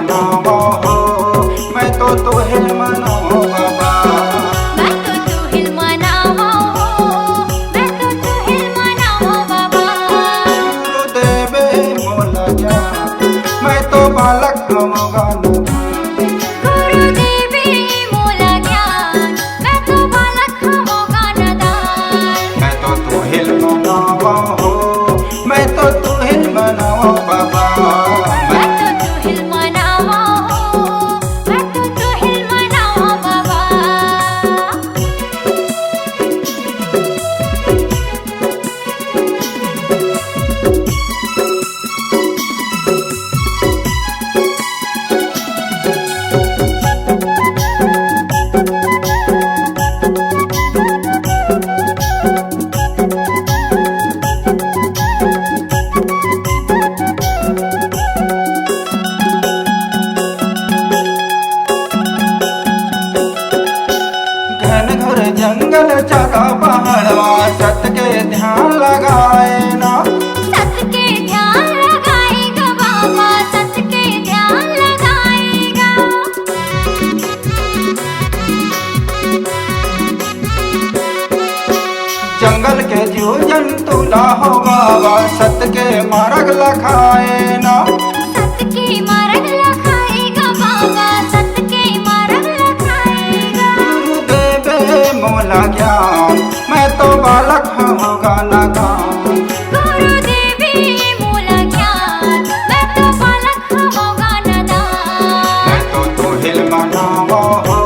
मनावो हो, मैं तो तुहिल मनावो बाबा। मैं तो तुहिल मनावो हो, मैं तो तुहिल मनावो बाबा। गुरुदेवे मोला ज्ञान, मैं तो बालक होगा नादान। गुरुदेवे मोला ज्ञान, मैं तो बालक होगा नादान। मैं तो तुहिल मनावो हो, मैं तो तुहिल मनावो बाबा। मैं तो तुहिल मनावो हो, मैं तो तुहिल मनावो बाबा। घन घोर जंगल चाका पहाड़वा, सत के ध्यान लगाए ना। सत के ध्यान लगाएगा बाबा, सत के ध्यान लगाएगा। जंगल के जीव जंतु लाहो बाबा, सत के मार्ग लखाए ना। सत के मार्ग लखाएगा बाबा, सत के मार्ग लखाएगा। गुरुदेवे मोला ज्ञान, मैं तो बालक होगा नादान। गुरुदेवे मोला ज्ञान, मैं तो बालक होगा नादान। मैं तो तुहिल मनावो हो,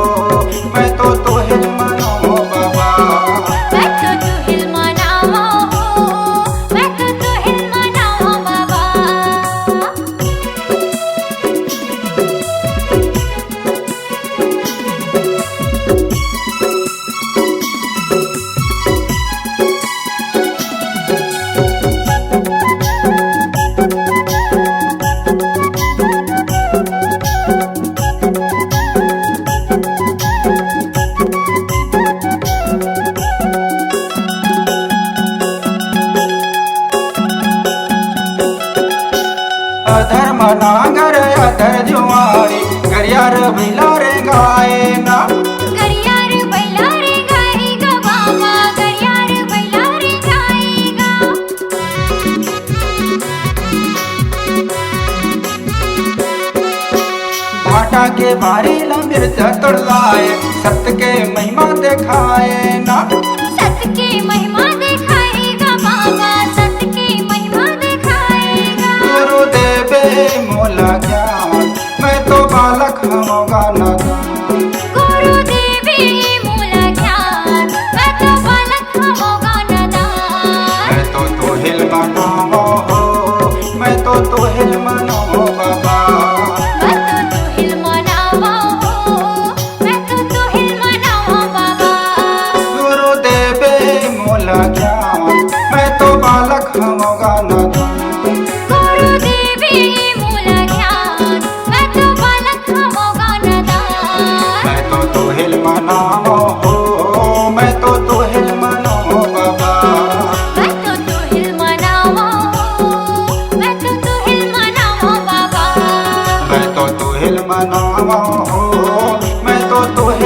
मैं तो तुहिल मनावो बाबा। मैं तो तुहिल मनावो हो, मैं तो तुहिल मनावो बाबा। अधर्म नागर अधर जुआरी, गरियार बिलारे गाए ना। गरियार बैला रे गाएगा बाबा, गरियार बैला रे गाएगा। भाटा के बारी मिर्च तोड़लाए, सत के महिमा दिखाए ना। सत के महिमा दिखाएगा बाबा, सत के महिमा दिखाएगा। गुरुदेवे मोला ज्ञान, मैं तो बालक होगा नादान। गुरुदेवे मोला ज्ञान, मैं तो बालक होगा नादान। मैं तो तुहिल मनावो हो, मैं तो तुहिल मनावो बाबा। मैं तो तुहिल मनावो हो, मैं तो तुहिल मनावो बाबा। गुरुदेवे मोला ज्ञान, मैं तो बालक होगा नादान। गुरुदेवे मोला ज्ञान, मैं तो बालक होगा नादान। मैं तो तुहिल मनावो हो, मैं तो तुहिल मनावो बाबा। मैं तो तुहिल मनावो हो, मैं तो तुहिल मनावो बाबा। मैं तो तुहिल मनावो हो, मैं तो तुहिल